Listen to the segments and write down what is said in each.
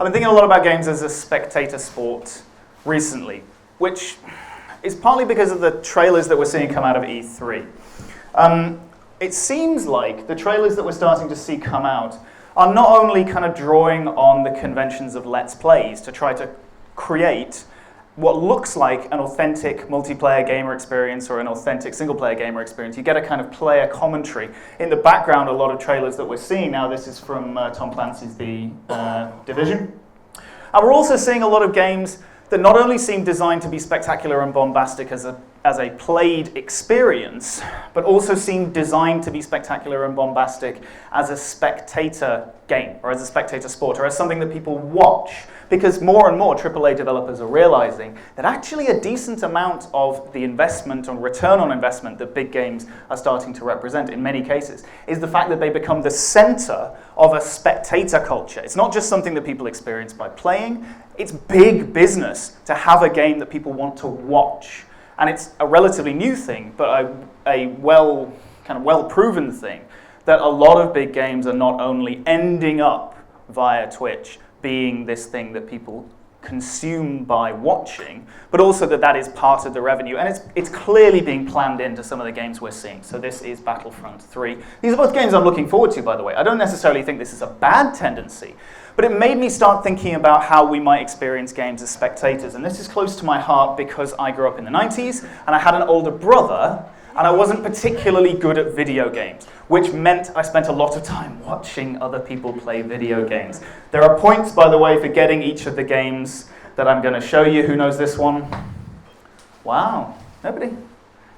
I've been thinking a lot about games as a spectator sport recently, which is partly because of the trailers that we're seeing come out of E3. It seems like the trailers that we're starting to see come out are not only kind of drawing on the conventions of Let's Plays to try to create what looks like an authentic multiplayer gamer experience or an authentic single-player gamer experience. You get a kind of player commentary. In the background, a lot of trailers that we're seeing now, this is from Tom Clancy's The Division. And we're also seeing a lot of games that not only seem designed to be spectacular and bombastic as a played experience, but also seem designed to be spectacular and bombastic as a spectator game, or as a spectator sport, or as something that people watch. Because more and more AAA developers are realizing that actually a decent amount of the investment and return on investment that big games are starting to represent, in many cases, is the fact that they become the center of a spectator culture. It's not just something that people experience by playing, it's big business to have a game that people want to watch. And it's a relatively new thing, but a well-proven thing, that a lot of big games are not only ending up via Twitch being this thing that people consume by watching, but also that is part of the revenue. And it's clearly being planned into some of the games we're seeing. So this is Battlefront 3. These are both games I'm looking forward to, by the way. I don't necessarily think this is a bad tendency, but it made me start thinking about how we might experience games as spectators. And this is close to my heart because I grew up in the 90s, and I had an older brother, and I wasn't particularly good at video games, which meant I spent a lot of time watching other people play video games. There are points, by the way, for getting each of the games that I'm going to show you. Who knows this one? Wow, nobody?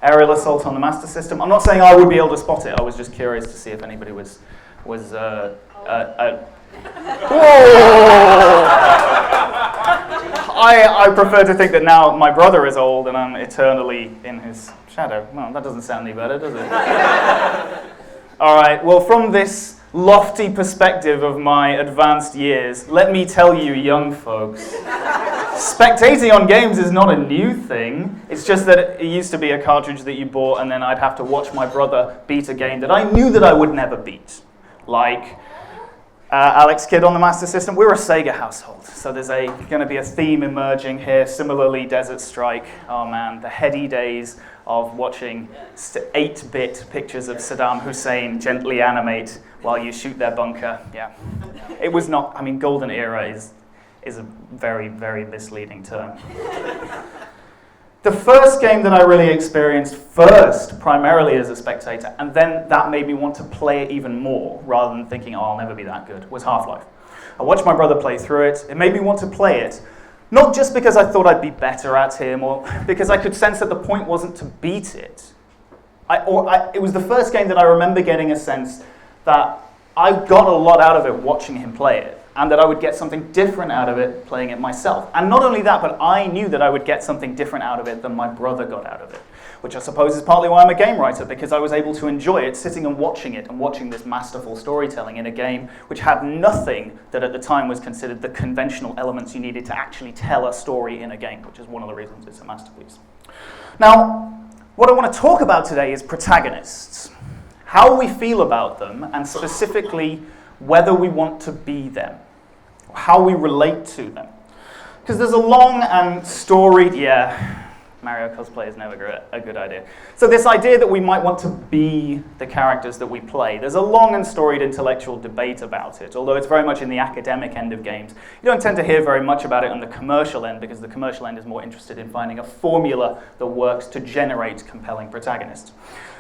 Aerial Assault on the Master System. I'm not saying I would be able to spot it. I was just curious to see if anybody was Whoa! I prefer to think that now my brother is old and I'm eternally in his shadow. Well, that doesn't sound any better, does it? All right, well, from this lofty perspective of my advanced years, let me tell you, young folks, spectating on games is not a new thing. It's just that it used to be a cartridge that you bought and then I'd have to watch my brother beat a game that I knew that I would never beat. Like Alex Kidd on the Master System. We're a Sega household, so there's going to be a theme emerging here. Similarly, Desert Strike. Oh man, the heady days of watching 8-bit pictures of Saddam Hussein gently animate while you shoot their bunker. Yeah, it was not. I mean, golden era is a very, very misleading term. The first game that I really experienced first, primarily as a spectator, and then that made me want to play it even more, rather than thinking, oh, I'll never be that good, was Half-Life. I watched my brother play through it. It made me want to play it, not just because I thought I'd be better at him, or because I could sense that the point wasn't to beat it. It was the first game that I remember getting a sense that I got a lot out of it watching him play it, and that I would get something different out of it playing it myself. And not only that, but I knew that I would get something different out of it than my brother got out of it, which I suppose is partly why I'm a game writer, because I was able to enjoy it, sitting and watching this masterful storytelling in a game which had nothing that at the time was considered the conventional elements you needed to actually tell a story in a game, which is one of the reasons it's a masterpiece. Now, what I want to talk about today is protagonists, how we feel about them, and specifically whether we want to be them, how we relate to them. Because there's a long and storied, Mario cosplay is never a good idea. So this idea that we might want to be the characters that we play, there's a long and storied intellectual debate about it, although it's very much in the academic end of games. You don't tend to hear very much about it on the commercial end, because the commercial end is more interested in finding a formula that works to generate compelling protagonists.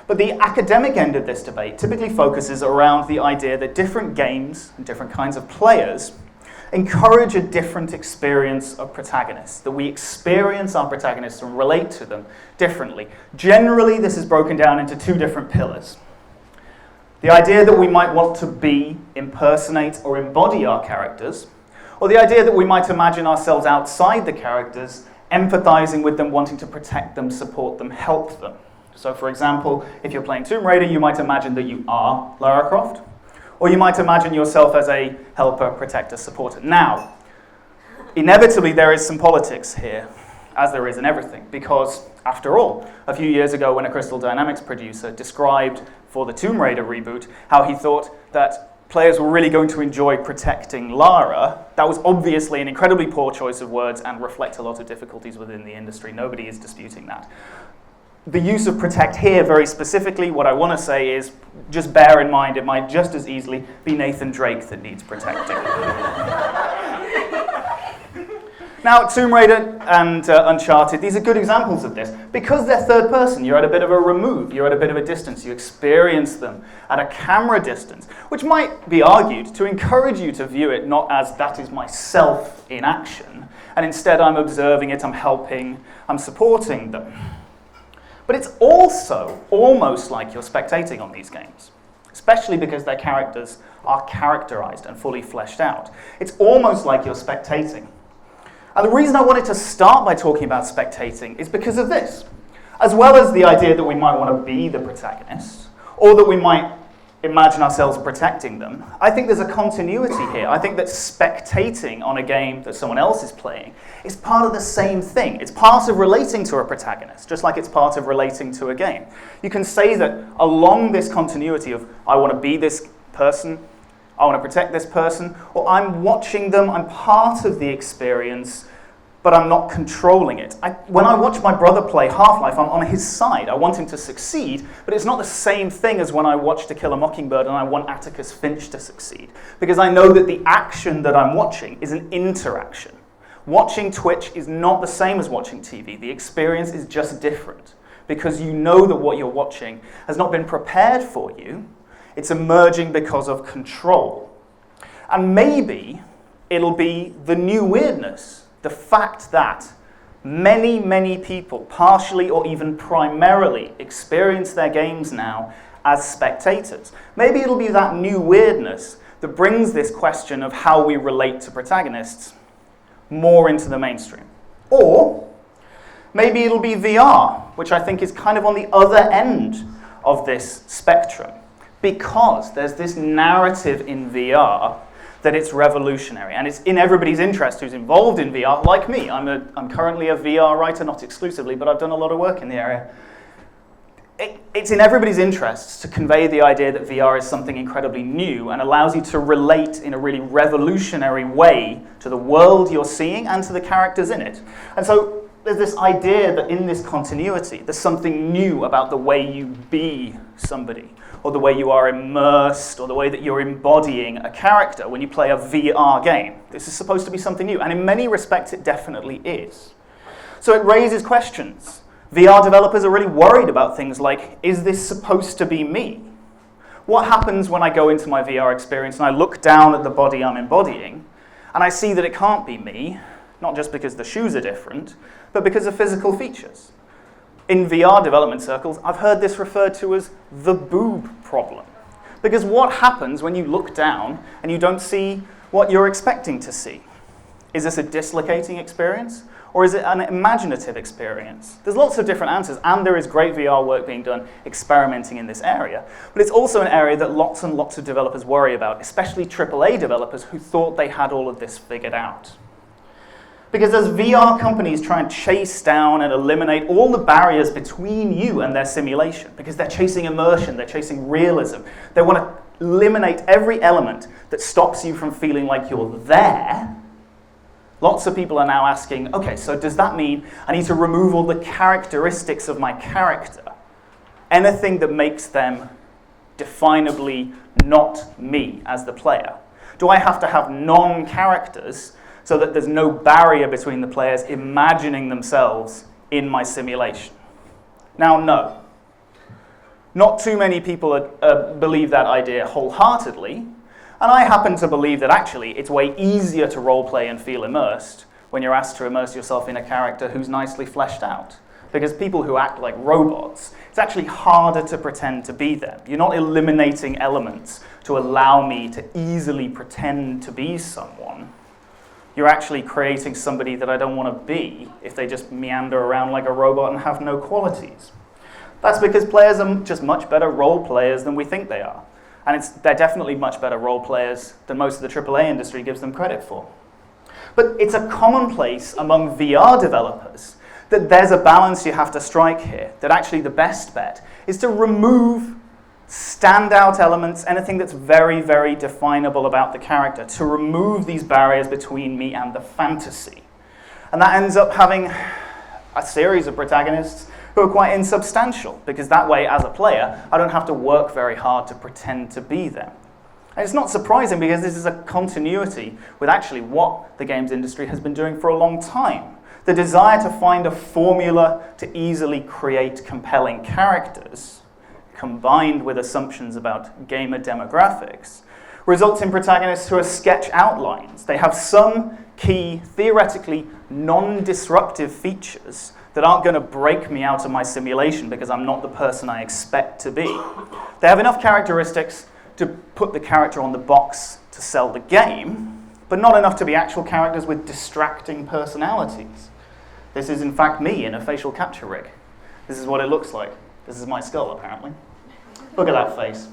But the academic end of this debate typically focuses around the idea that different games and different kinds of players encourage a different experience of protagonists, that we experience our protagonists and relate to them differently. Generally, this is broken down into two different pillars. The idea that we might want to be, impersonate, or embody our characters, or the idea that we might imagine ourselves outside the characters, empathizing with them, wanting to protect them, support them, help them. So, for example, if you're playing Tomb Raider, you might imagine that you are Lara Croft, or you might imagine yourself as a helper, protector, supporter. Now, inevitably there is some politics here, as there is in everything, because, after all, a few years ago when a Crystal Dynamics producer described for the Tomb Raider reboot how he thought that players were really going to enjoy protecting Lara, that was obviously an incredibly poor choice of words and reflect a lot of difficulties within the industry. Nobody is disputing that. The use of protect here, very specifically, what I want to say is, just bear in mind, it might just as easily be Nathan Drake that needs protecting. Now, Tomb Raider and Uncharted, these are good examples of this. Because they're third person, you're at a bit of a remove, you're at a bit of a distance, you experience them at a camera distance, which might be argued to encourage you to view it not as that is myself in action, and instead I'm observing it, I'm helping, I'm supporting them. But it's also almost like you're spectating on these games, especially because their characters are characterized and fully fleshed out. It's almost like you're spectating. And the reason I wanted to start by talking about spectating is because of this. As well as the idea that we might want to be the protagonist, or that we might imagine ourselves protecting them, I think there's a continuity here. I think that spectating on a game that someone else is playing is part of the same thing. It's part of relating to a protagonist, just like it's part of relating to a game. You can say that along this continuity of, I want to be this person, I want to protect this person, or I'm watching them, I'm part of the experience, but I'm not controlling it. When I watch my brother play Half-Life, I'm on his side. I want him to succeed, but it's not the same thing as when I watch To Kill a Mockingbird and I want Atticus Finch to succeed, because I know that the action that I'm watching is an interaction. Watching Twitch is not the same as watching TV. The experience is just different, because you know that what you're watching has not been prepared for you. It's emerging because of control. And maybe it'll be the new weirdness, the fact that many, many people, partially or even primarily, experience their games now as spectators. Maybe it'll be that new weirdness that brings this question of how we relate to protagonists more into the mainstream. Or maybe it'll be VR, which I think is kind of on the other end of this spectrum. Because there's this narrative in VR that it's revolutionary, and it's in everybody's interest who's involved in VR, like me. I'm currently a VR writer, not exclusively, but I've done a lot of work in the area. It's in everybody's interest to convey the idea that VR is something incredibly new and allows you to relate in a really revolutionary way to the world you're seeing and to the characters in it. And so there's this idea that in this continuity, there's something new about the way you be somebody, or the way you are immersed, or the way that you're embodying a character when you play a VR game. This is supposed to be something new, and in many respects it definitely is. So it raises questions. VR developers are really worried about things like, is this supposed to be me? What happens when I go into my VR experience and I look down at the body I'm embodying, and I see that it can't be me, not just because the shoes are different, but because of physical features? In VR development circles, I've heard this referred to as the boob problem. Because what happens when you look down and you don't see what you're expecting to see? Is this a dislocating experience? Or is it an imaginative experience? There's lots of different answers, and there is great VR work being done experimenting in this area. But it's also an area that lots and lots of developers worry about, especially AAA developers who thought they had all of this figured out. Because as VR companies try and chase down and eliminate all the barriers between you and their simulation, because they're chasing immersion, they're chasing realism, they want to eliminate every element that stops you from feeling like you're there, lots of people are now asking, okay, so does that mean I need to remove all the characteristics of my character? Anything that makes them definably not me as the player? Do I have to have non-characters so that there's no barrier between the players imagining themselves in my simulation? Now, no. Not too many people believe that idea wholeheartedly, and I happen to believe that actually it's way easier to roleplay and feel immersed when you're asked to immerse yourself in a character who's nicely fleshed out. Because people who act like robots, it's actually harder to pretend to be them. You're not eliminating elements to allow me to easily pretend to be someone. You're actually creating somebody that I don't want to be if they just meander around like a robot and have no qualities. That's because players are just much better role players than we think they are. And they're definitely much better role players than most of the AAA industry gives them credit for. But it's a commonplace among VR developers that there's a balance you have to strike here, that actually the best bet is to remove standout elements, anything that's very, very definable about the character, to remove these barriers between me and the fantasy. And that ends up having a series of protagonists who are quite insubstantial, because that way, as a player, I don't have to work very hard to pretend to be them. And it's not surprising, because this is a continuity with actually what the games industry has been doing for a long time. The desire to find a formula to easily create compelling characters, combined with assumptions about gamer demographics, results in protagonists who are sketch outlines. They have some key, theoretically non-disruptive features that aren't going to break me out of my simulation because I'm not the person I expect to be. They have enough characteristics to put the character on the box to sell the game, but not enough to be actual characters with distracting personalities. This is in fact me in a facial capture rig. This is what it looks like. This is my skull, apparently. Look at that face.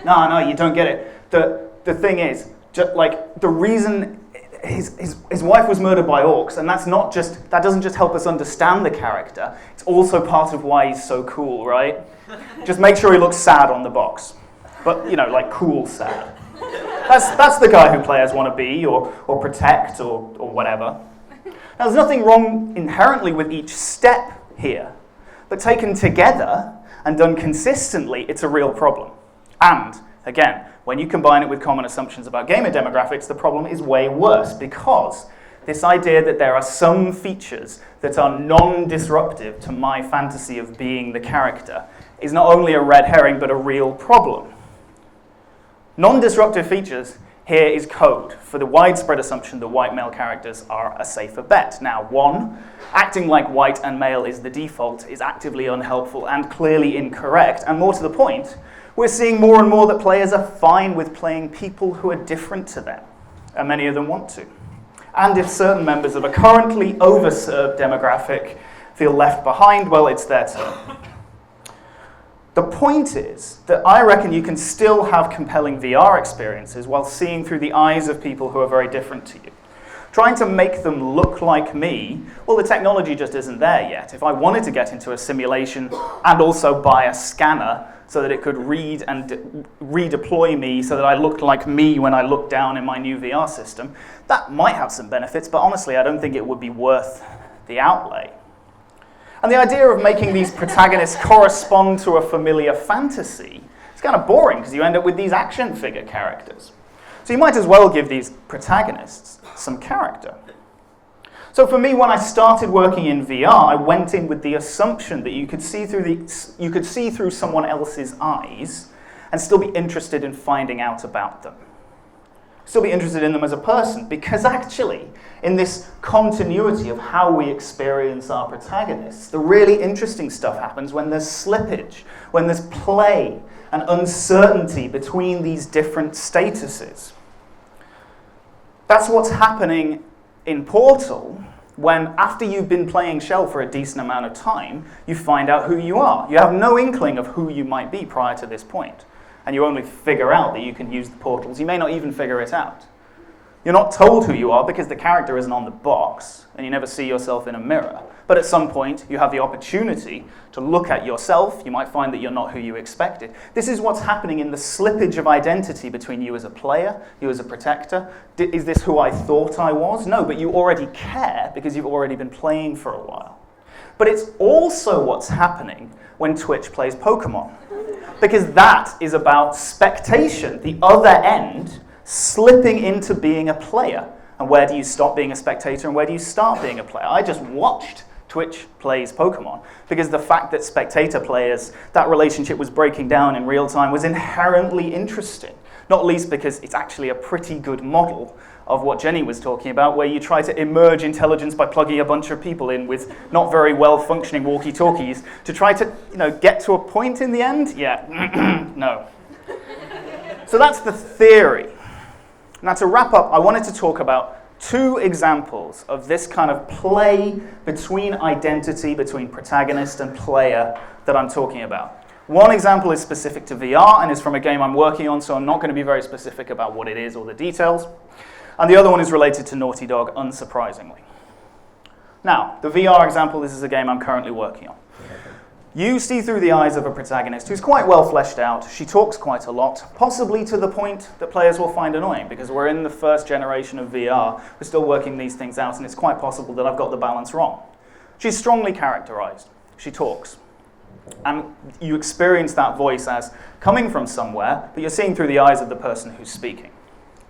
No, you don't get it. The thing is, the reason his wife was murdered by orcs, and that doesn't just help us understand the character, it's also part of why he's so cool, right? Just make sure he looks sad on the box. But, like cool sad. That's the guy who players want to be, or protect, or whatever. Now, there's nothing wrong inherently with each step here, but taken together and done consistently, it's a real problem. And, again, when you combine it with common assumptions about gamer demographics, the problem is way worse, because this idea that there are some features that are non-disruptive to my fantasy of being the character is not only a red herring, but a real problem. Non-disruptive features here is code for the widespread assumption that white male characters are a safer bet. Now, one, acting like white and male is the default is actively unhelpful and clearly incorrect, and more to the point, we're seeing more and more that players are fine with playing people who are different to them, and many of them want to. And if certain members of a currently overserved demographic feel left behind, well, it's their turn. The point is that I reckon you can still have compelling VR experiences while seeing through the eyes of people who are very different to you. Trying to make them look like me, well, the technology just isn't there yet. If I wanted to get into a simulation and also buy a scanner so that it could read and redeploy me so that I looked like me when I looked down in my new VR system, that might have some benefits, but honestly, I don't think it would be worth the outlay. And the idea of making these protagonists correspond to a familiar fantasy is kind of boring, because you end up with these action figure characters. So you might as well give these protagonists some character. So for me, when I started working in VR, I went in with the assumption that you could see through someone else's eyes and still be interested in finding out about them. Still be interested in them as a person, because actually, in this continuity of how we experience our protagonists, the really interesting stuff happens when there's slippage, when there's play and uncertainty between these different statuses. That's what's happening in Portal, when after you've been playing Shell for a decent amount of time, you find out who you are. You have no inkling of who you might be prior to this point. And you only figure out that you can use the portals. You may not even figure it out. You're not told who you are because the character isn't on the box, and you never see yourself in a mirror. But at some point, you have the opportunity to look at yourself. You might find that you're not who you expected. This is what's happening in the slippage of identity between you as a player, you as a protector. Is this who I thought I was? No, but you already care because you've already been playing for a while. But it's also what's happening when Twitch plays Pokemon. Because that is about spectation, the other end, slipping into being a player. And where do you stop being a spectator and where do you start being a player? I just watched Twitch plays Pokemon because the fact that spectator players, that relationship was breaking down in real time was inherently interesting. Not least because it's actually a pretty good model of what Jenny was talking about, where you try to emerge intelligence by plugging a bunch of people in with not very well-functioning walkie-talkies to try to, get to a point in the end? Yeah, no. So that's the theory. Now to wrap up, I wanted to talk about two examples of this kind of play between identity, between protagonist and player that I'm talking about. One example is specific to VR and is from a game I'm working on, so I'm not going to be very specific about what it is or the details. And the other one is related to Naughty Dog, unsurprisingly. Now, the VR example, this is a game I'm currently working on. You see through the eyes of a protagonist who's quite well fleshed out. She talks quite a lot, possibly to the point that players will find annoying, because we're in the first generation of VR. We're still working these things out, and it's quite possible that I've got the balance wrong. She's strongly characterized. She talks. And you experience that voice as coming from somewhere, but you're seeing through the eyes of the person who's speaking.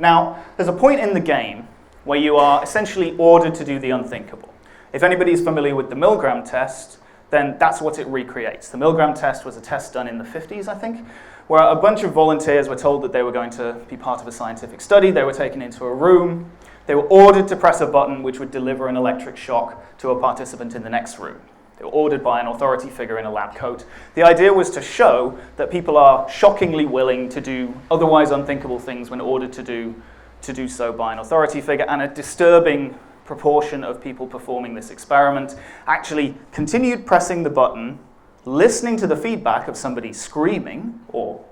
Now, there's a point in the game where you are essentially ordered to do the unthinkable. If anybody's familiar with the Milgram Test, then that's what it recreates. The Milgram Test was a test done in the 50s, I think, where a bunch of volunteers were told that they were going to be part of a scientific study. They were taken into a room. They were ordered to press a button which would deliver an electric shock to a participant in the next room. They were ordered by an authority figure in a lab coat. The idea was to show that people are shockingly willing to do otherwise unthinkable things when ordered to do so by an authority figure, and a disturbing proportion of people performing this experiment actually continued pressing the button, listening to the feedback of somebody screaming, or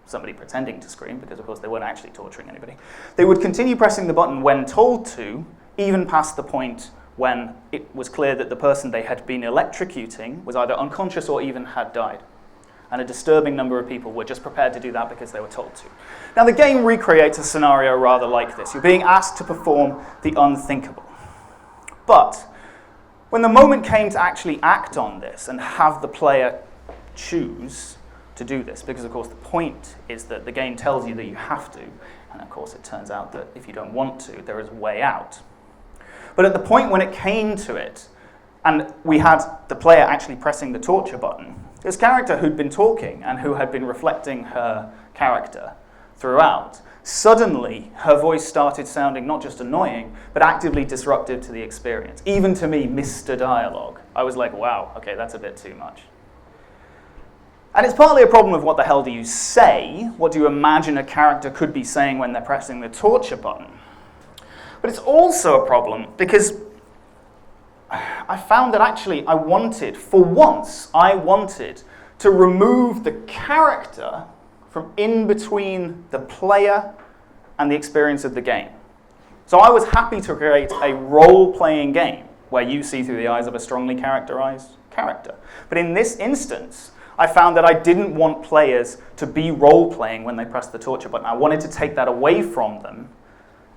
somebody pretending to scream, because of course they weren't actually torturing anybody. They would continue pressing the button when told to, even past the point when it was clear that the person they had been electrocuting was either unconscious or even had died. And a disturbing number of people were just prepared to do that because they were told to. Now the game recreates a scenario rather like this. You're being asked to perform the unthinkable. But when the moment came to actually act on this and have the player choose to do this, because of course the point is that the game tells you that you have to, and of course it turns out that if you don't want to, there is a way out. But at the point when it came to it, and we had the player actually pressing the torture button, this character who'd been talking and who had been reflecting her character throughout, suddenly her voice started sounding not just annoying, but actively disruptive to the experience. Even to me, Mr. Dialogue. I was like, wow, okay, that's a bit too much. And it's partly a problem of what the hell do you say? What do you imagine a character could be saying when they're pressing the torture button? But it's also a problem because I found that actually for once, I wanted to remove the character from in between the player and the experience of the game. So I was happy to create a role-playing game where you see through the eyes of a strongly characterized character. But in this instance, I found that I didn't want players to be role-playing when they press the torture button. I wanted to take that away from them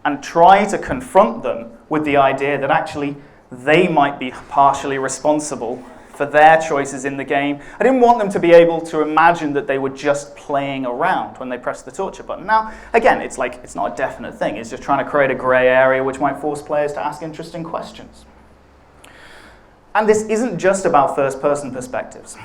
and try to confront them with the idea that actually they might be partially responsible for their choices in the game. I didn't want them to be able to imagine that they were just playing around when they pressed the torture button. Now, again, it's not a definite thing. It's just trying to create a gray area which might force players to ask interesting questions. And this isn't just about first-person perspectives.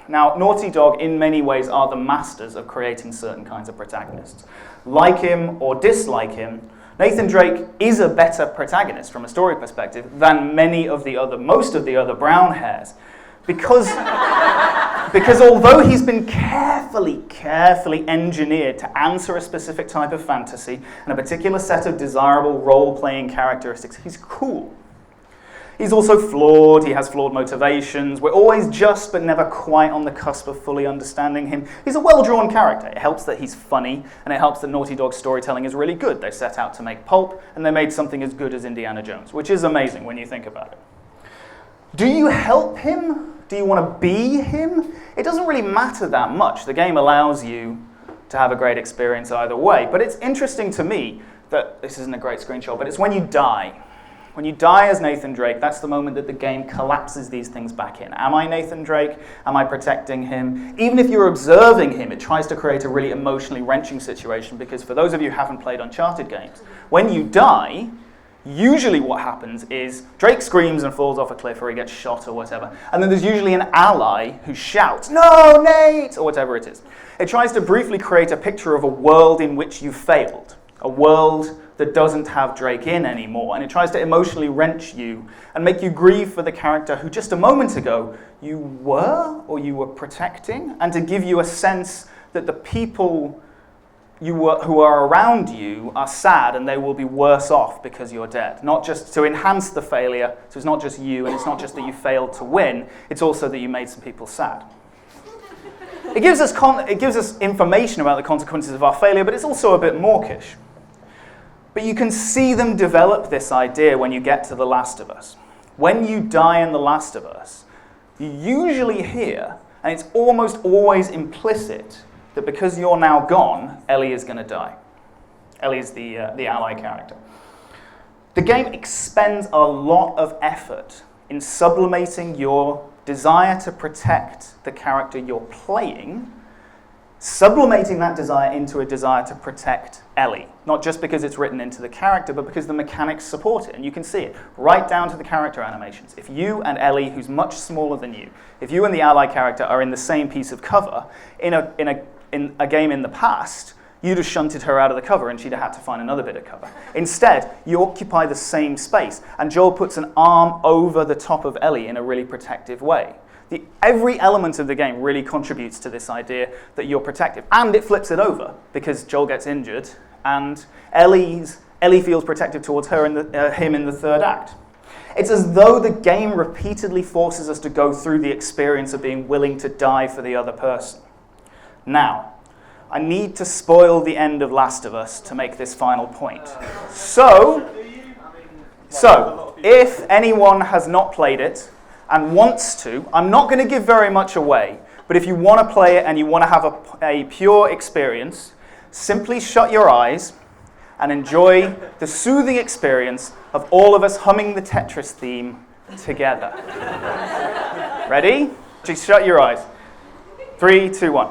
Now, Naughty Dog, in many ways, are the masters of creating certain kinds of protagonists. Like him or dislike him, Nathan Drake is a better protagonist from a story perspective than most of the other brown hairs, because although he's been carefully engineered to answer a specific type of fantasy and a particular set of desirable role-playing characteristics, he's cool. He's also flawed, he has flawed motivations. We're always just but never quite on the cusp of fully understanding him. He's a well-drawn character. It helps that he's funny, and it helps that Naughty Dog's storytelling is really good. They set out to make pulp, and they made something as good as Indiana Jones, which is amazing when you think about it. Do you help him? Do you want to be him? It doesn't really matter that much. The game allows you to have a great experience either way. But it's interesting to me that, this isn't a great screenshot, but it's when you die. When you die as Nathan Drake, that's the moment that the game collapses these things back in. Am I Nathan Drake? Am I protecting him? Even if you're observing him, it tries to create a really emotionally wrenching situation, because for those of you who haven't played Uncharted games, when you die, usually what happens is Drake screams and falls off a cliff, or he gets shot or whatever, and then there's usually an ally who shouts, "No, Nate!" or whatever it is. It tries to briefly create a picture of a world in which you failed, a world that doesn't have Drake in anymore, and it tries to emotionally wrench you and make you grieve for the character who just a moment ago you were protecting, and to give you a sense that the people who are around you are sad and they will be worse off because you're dead. Not just to enhance the failure, so it's not just you, and it's not just that you failed to win, it's also that you made some people sad. It gives us information about the consequences of our failure, but it's also a bit mawkish. But you can see them develop this idea when you get to The Last of Us. When you die in The Last of Us, you usually hear, and it's almost always implicit, that because you're now gone, Ellie is going to die. Ellie is the ally character. The game expends a lot of effort in sublimating your desire to protect the character you're playing, sublimating that desire into a desire to protect Ellie. Not just because it's written into the character, but because the mechanics support it. And you can see it right down to the character animations. If you and Ellie, who's much smaller than you, if you and the ally character are in the same piece of cover, in a game in the past, you'd have shunted her out of the cover and she'd have had to find another bit of cover. Instead, you occupy the same space, and Joel puts an arm over the top of Ellie in a really protective way. Every element of the game really contributes to this idea that you're protective. And it flips it over, because Joel gets injured, and Ellie feels protective towards her and him in the third act. It's as though the game repeatedly forces us to go through the experience of being willing to die for the other person. Now, I need to spoil the end of Last of Us to make this final point. So, if anyone has not played it and wants to, I'm not going to give very much away, but if you want to play it and you want to have a pure experience, simply shut your eyes and enjoy the soothing experience of all of us humming the Tetris theme together. Ready? Just shut your eyes. 3, 2, 1.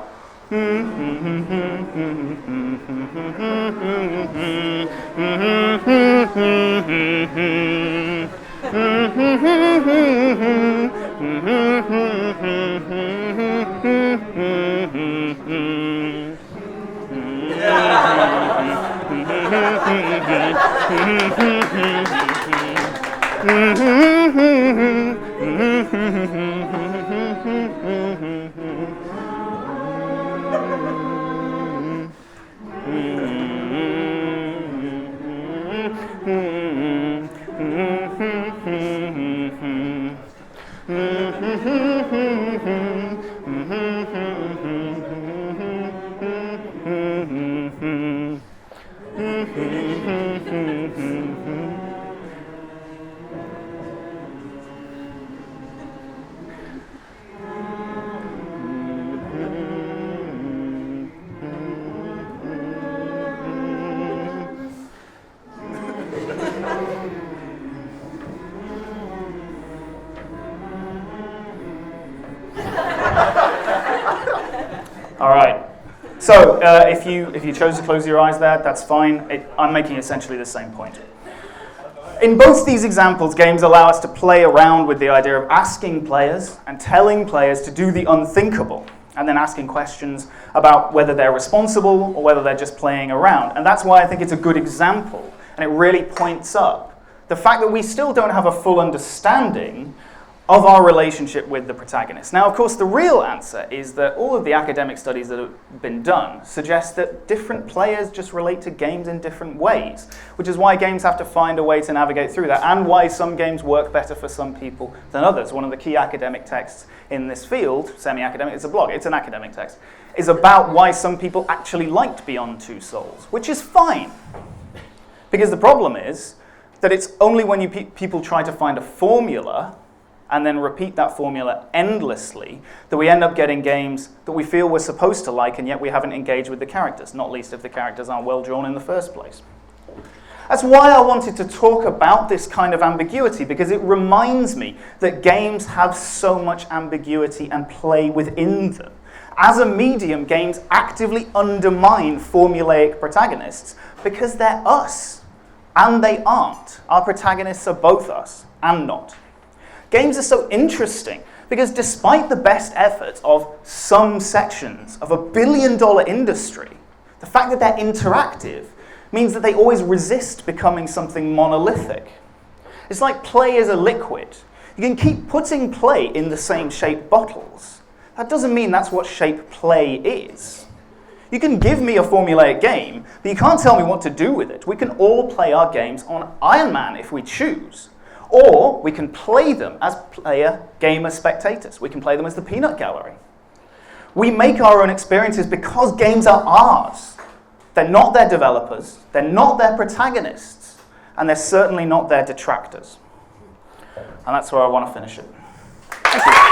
All right. So if you chose to close your eyes there, that's fine. I'm making essentially the same point. In both these examples, games allow us to play around with the idea of asking players and telling players to do the unthinkable, and then asking questions about whether they're responsible or whether they're just playing around. And that's why I think it's a good example, and it really points up the fact that we still don't have a full understanding of our relationship with the protagonist. Now, of course, the real answer is that all of the academic studies that have been done suggest that different players just relate to games in different ways, which is why games have to find a way to navigate through that, and why some games work better for some people than others. One of the key academic texts in this field, semi-academic, it's a blog, it's an academic text, is about why some people actually liked Beyond Two Souls, which is fine. Because the problem is that it's only when people try to find a formula and then repeat that formula endlessly that we end up getting games that we feel we're supposed to like, and yet we haven't engaged with the characters, not least if the characters aren't well drawn in the first place. That's why I wanted to talk about this kind of ambiguity, because it reminds me that games have so much ambiguity and play within them. As a medium, games actively undermine formulaic protagonists because they're us, and they aren't. Our protagonists are both us and not. Games are so interesting because despite the best efforts of some sections of $1 billion industry, the fact that they're interactive means that they always resist becoming something monolithic. It's like play is a liquid. You can keep putting play in the same shape bottles. That doesn't mean that's what shape play is. You can give me a formulaic game, but you can't tell me what to do with it. We can all play our games on Iron Man if we choose. Or we can play them as gamer spectators. We can play them as the peanut gallery. We make our own experiences because games are ours. They're not their developers, they're not their protagonists, and they're certainly not their detractors. And that's where I want to finish it. Thank you.